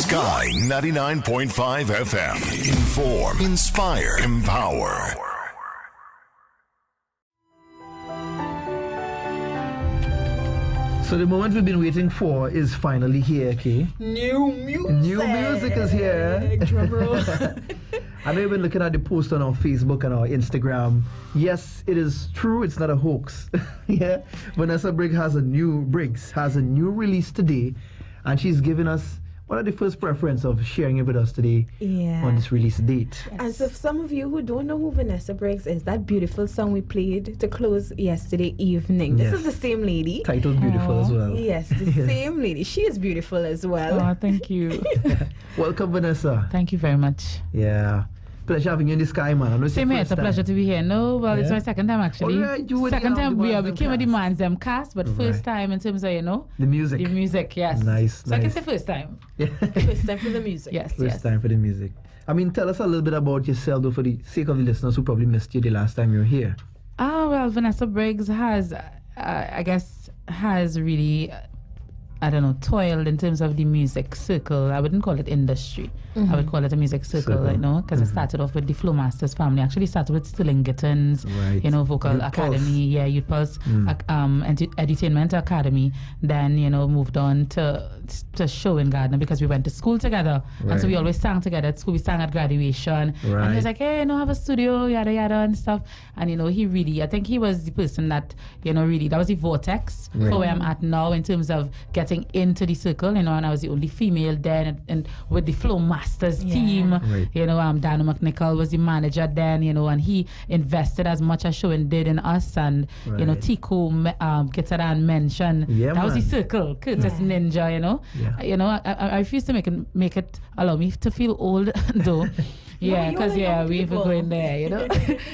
Sky 99.5 FM. Inform, inspire, empower. So the moment we've been waiting for is finally here, Kay. New music is here. Drum roll. I know you've been looking at the post on our Facebook and our Instagram. Yes, it is true. It's not a hoax. Yeah, Vanessa Briggs has a new release today, and she's given us one of the first preference of sharing it with us today on this release date. Yes. And so for some of you who don't know who Vanessa Briggs is, that beautiful song we played to close yesterday evening. Yes. This is the same lady. Titled Beautiful as well. Yes, the same lady. She is beautiful as well. Oh, thank you. Welcome, Vanessa. Thank you very much. Yeah. Pleasure having you in the Sky, man. I know Same here, it's a pleasure to be here. No, well, it's my second time actually. All right, second time we came with the Man's Them cast, but first time in terms of, the music. The music, yes. Nice. So I can say first time. Yeah. First time for the music. Yes, First time for the music. I mean, tell us a little bit about yourself, though, for the sake of the listeners who probably missed you the last time you were here. Well, Vanessa Briggs has, I guess, has really, toiled in terms of the music circle. I wouldn't call it industry. I would call it a music circle, because it started off with the Flow Masters family. Actually started with Stilling Gittins, Vocal Youth Academy, Pulse. Youth Pulse, Edutainment Academy. Then, moved on to Show in Gardner because we went to school together. And so we always sang together at school. We sang at graduation. And he was like, hey, have a studio, yada, yada, and stuff. And, he really, I think he was the person that, really, that was the vortex for where I'm at now in terms of getting into the circle, and I was the only female then, and with the Flow Masters team, Dano McNichol was the manager then, and he invested as much as Showen did in us, and, Tico, Gitaran mentioned, that was the circle, Curtis Ninja, I refuse to make it allow me to feel old, though. Yeah, because we were going there,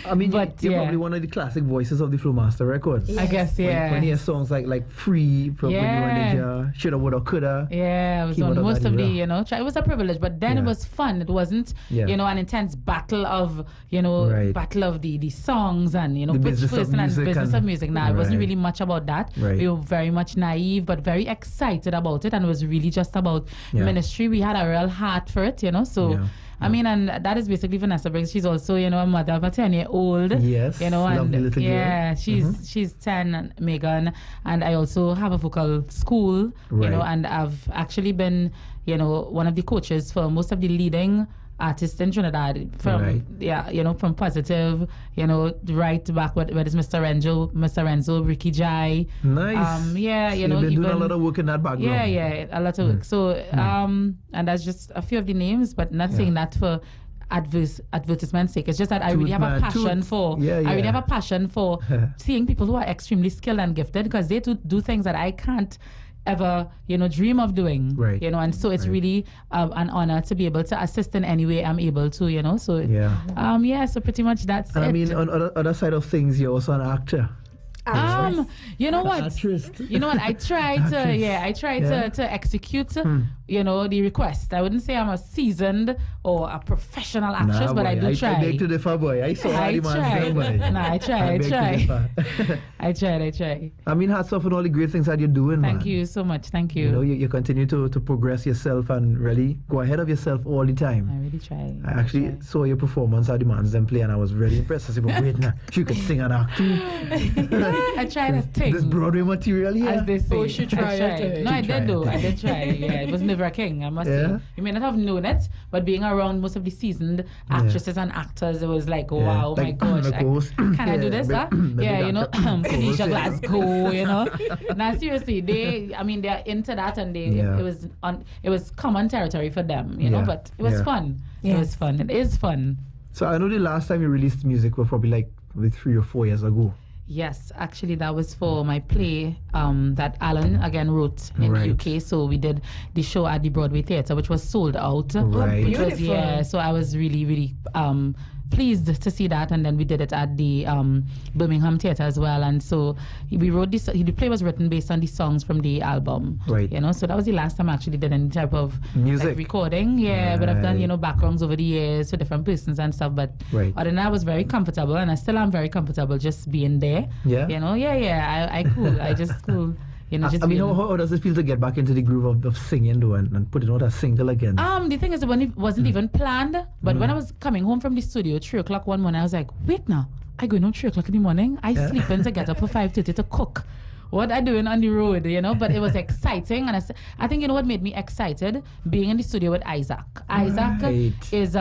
I mean, you're probably one of the classic voices of the Flowmaster records. Yes. I guess, When you hear songs like Free from when you were Shoulda, Woulda, Coulda. Yeah, it was on most of the, it was a privilege, but then it was fun. It wasn't, an intense battle of, battle of the songs and, which person and business of music. Now, it wasn't really much about that. We were very much naive, but very excited about it, and it was really just about ministry. We had a real heart for it, so... I mean, and that is basically Vanessa Briggs. She's also, a mother of a 10-year-old. Yes, lovely little girl. Yeah, she's 10, and Megan. And I also have a vocal school, and I've actually been, one of the coaches for most of the leading artists in Trinidad from Positive, right back where there's Mr. Renzo, Ricky Jai. Nice. So you've been doing a lot of work in that background. Yeah, a lot of work. So, and that's just a few of the names, but not saying that for advertisement's sake. It's just that I really have a passion for I really have a passion for seeing people who are extremely skilled and gifted, because they do things that I can't ever, dream of doing, and so it's really an honor to be able to assist in any way I'm able to, so so pretty much that's it. I mean, on the other side of things, you're also an actor. You know what? Actress. You know what? I try to execute, the request. I wouldn't say I'm a seasoned or a professional actress, but I do try. I beg to differ, boy. I saw how the man's boy. I try. I mean, hats off on all the great things that you're doing, Thank you so much. Thank you. You continue to progress yourself and really go ahead of yourself all the time. I really try. I actually saw your performance at the Man's Them play, and I was really impressed. I said, but wait, now, you could sing and act too. I tried to think. This Broadway material here. As they say. Oh, she tried. No, I did though. I did try. Yeah, it was nerve-wracking, I must say. You may not have known it, but being around most of the seasoned actresses and actors, it was like, wow, like, my gosh. Can I do this? Khadija, Glasgow, Now, seriously, they're into that, and it was common territory for them, but it was fun. It was fun. It is fun. So I know the last time you released music was probably 3 or 4 years ago. Yes, actually that was for my play that Alan again wrote in the UK. So we did the show at the Broadway Theatre, which was sold out. Right. Beautiful. So I was really, really pleased to see that, and then we did it at the Birmingham Theatre as well. And so we wrote this. The play was written based on the songs from the album. Right. So that was the last time I actually did any type of music recording. Yeah, but I've done backgrounds over the years for different persons and stuff. But other than that, I was very comfortable, and I still am very comfortable just being there. Yeah. I cool. I just cool. just I mean, being- how does it feel to get back into the groove of singing though and putting out a single again? The thing is, that when it wasn't even planned, but when I was coming home from the studio, 3:00 one morning, I was like, wait now, I going home 3:00 in the morning. I sleeping to get up at 5:30 to cook. What I doing on the road, But it was exciting, and I think what made me excited being in the studio with Isaac. Isaac is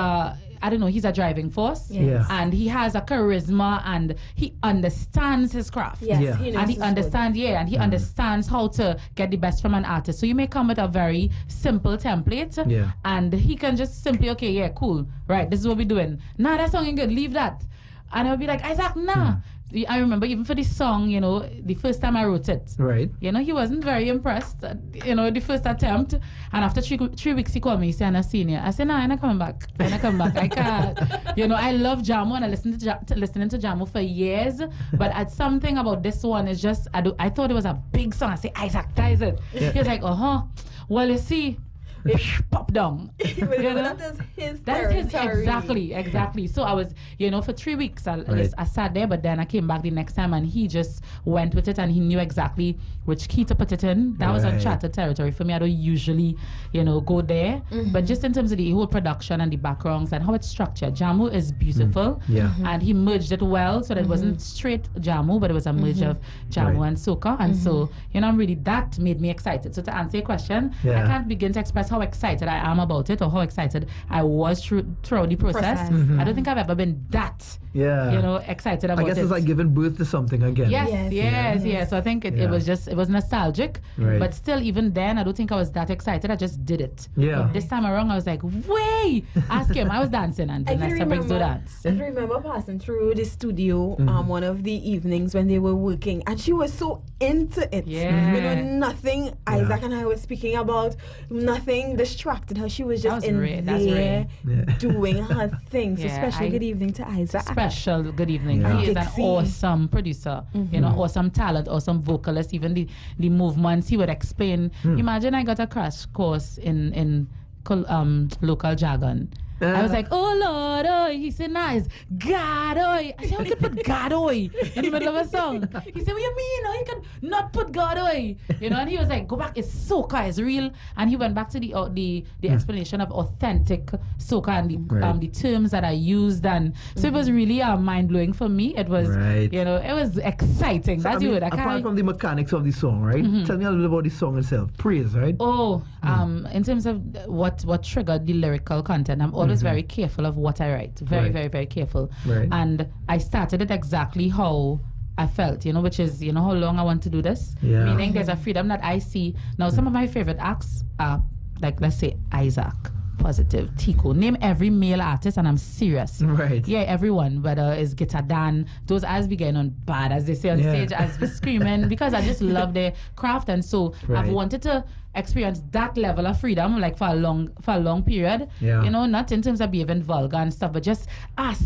I don't know, he's a driving force, and he has a charisma, and he understands his craft. Yes, Yeah. he knows And he his understands, and he understands how to get the best from an artist. So you may come with a very simple template, and he can just simply, okay, yeah, cool, right, this is what we're doing. Nah, that song ain't good, leave that. And I'll be like, Isaac, nah. I remember even for this song, the first time I wrote it, Right. He wasn't very impressed, the first attempt. And after 3 weeks, he called me, he said, I'm senior. I said, nah, I'm not coming back. I can't. I love Jamo, and I listened to listening to Jamo for years. But something about this one is just, I thought it was a big song. I said, Isaac, ties it. He was like, well, you see, pop down. That is his That's his, territory. exactly. So I was, for 3 weeks, I sat there, but then I came back the next time, and he just went with it, and he knew exactly which key to put it in. That was uncharted territory for me. I don't usually, go there, but just in terms of the whole production and the backgrounds and how it's structured, Jamu is beautiful, and he merged it well, so that it wasn't straight Jamu, but it was a merge of Jamu and soca, and so, really that made me excited. So to answer your question, I can't begin to express how excited I am about it or how excited I was throughout the process. I don't think I've ever been that excited about it. I guess it's like giving birth to something again. Yes. So I think it was nostalgic, but still, even then, I don't think I was that excited. I just did it. But this time around, I was like, way! Ask him. I was dancing, and Vanessa Briggs do dance. I remember passing through the studio one of the evenings when they were working, and she was so into it. Nothing Isaac and I were speaking about, nothing distracted her. She was just there doing her thing. So special good evening to Isaac. Special good evening. He is an awesome producer, awesome talent, awesome vocalist. Even the movements he would explain. Imagine I got a crash course in local jargon. I was like, oh Lord, oi. He said, nice. God, oi. I said, how you can put God, oi in the middle of a song? He said, what you mean? You can not put God, oi. And he was like, go back. It's soca, it's real. And he went back to the explanation of authentic soca and the terms that I used. And so it was really mind-blowing for me. It was, it was exciting. So, That's it. Apart from the mechanics of the song, right? Tell me a little about the song itself. Praise, right? In terms of what triggered the lyrical content, I'm always very careful of what I write. Very, very careful. And I started it exactly how I felt, which is, how long I want to do this. Meaning there's a freedom that I see. Now, some of my favorite acts are, like, let's say, Isaac, Positive, Tico. Name every male artist, and I'm serious. Yeah, everyone, whether it's Guitar Dan, those eyes be getting on bad, as they say on stage, as be screaming, because I just love their craft. And so I've wanted to experience that level of freedom, like for a long period. Not in terms of being vulgar and stuff, but just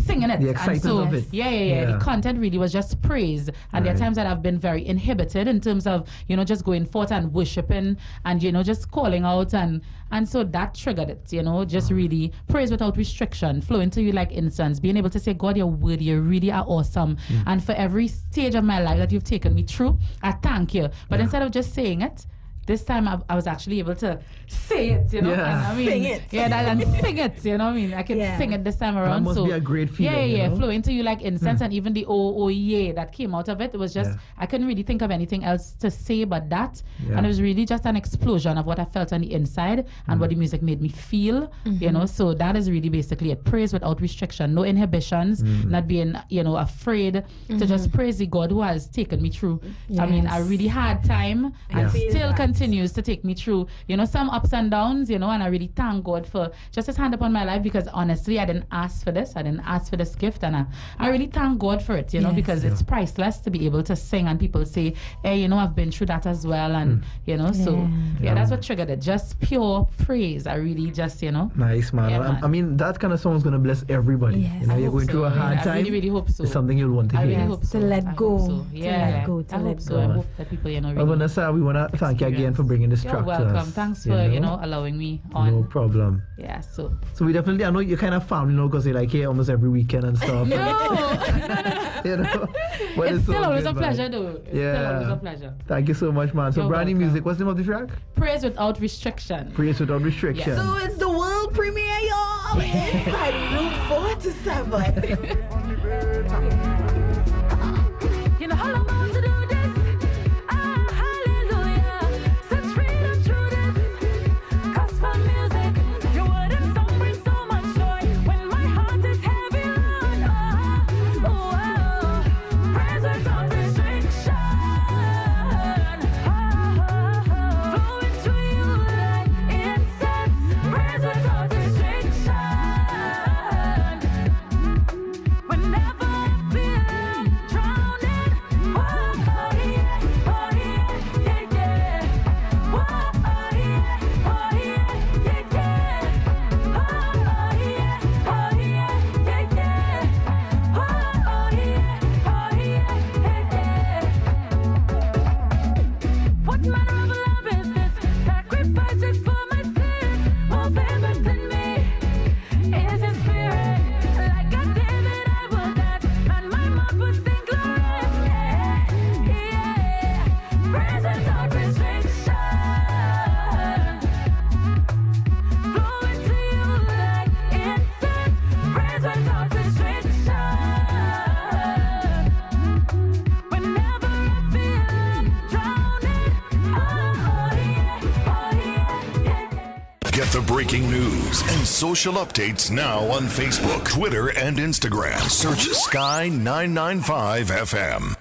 singing it. The excitement of it. The content really was just praise. And there are times that I've been very inhibited in terms of, just going forth and worshiping and, just calling out, and so that triggered it, just really praise without restriction, flowing to you like incense, being able to say, God, you're worthy, you really are awesome. And for every stage of my life that you've taken me through, I thank you. But instead of just saying it, this time I was actually able to say it, And sing it. And sing it, I can sing it this time around. That must be a great feeling. Flowing to you like incense, and even the oh yeah that came out of it. It was just, I couldn't really think of anything else to say but that. And it was really just an explosion of what I felt on the inside and what the music made me feel, So that is really basically it. Praise without restriction, no inhibitions, not being, afraid to just praise the God who has taken me through. I mean, a really hard time and still continues to take me through, some ups and downs, and I really thank God for just his hand upon my life, because honestly, I didn't ask for this. I didn't ask for this gift, and I really thank God for it, because it's priceless to be able to sing and people say, hey, I've been through that as well, and, so, that's what triggered it. Just pure praise. I really just, Nice, man. man. I mean, that kind of song is going to bless everybody. You're going through a hard time. I really hope so. It's something you'll want to hear. To let go. To let go. I hope so. I hope that people, really. Well, Vanessa, we want to thank you again again for bringing this You're track to us. welcome. Thanks for, allowing me on. No problem. Yeah, so we definitely, I know you're kind of family, because you're like here almost every weekend and stuff. no. But it's still so always good, a man. pleasure, though. It's still always a pleasure. Thank you so much, man. So You're brand new welcome. music. What's the name of the track? Praise without restriction. Praise Without Restriction. So it's the world premiere, y'all. Inside Route 47. You know how I'm about to do this. Ah, hallelujah. Set freedom through this. Gospel music. Your word and song bring so much joy. When my heart is heavy, Lord. Oh, praise without restriction. Flowing through you like incense. Praise without restriction. Whenever I feel like drowning, oh yeah, yeah, yeah. Oh yeah, yeah, yeah. Oh yeah, yeah, yeah. Oh yeah, yeah. What manner of love is this? Sacrifices for my sins, moving within me. Is His Spirit like a David? I will dance, and my mouth will sing glory. Yeah, praise without restriction, flowing to you like incense. Praise without restriction. Whenever I feel like drowning, oh yeah, yeah. Get the breaking news and social updates now on Facebook, Twitter, and Instagram. Search Sky 995 FM.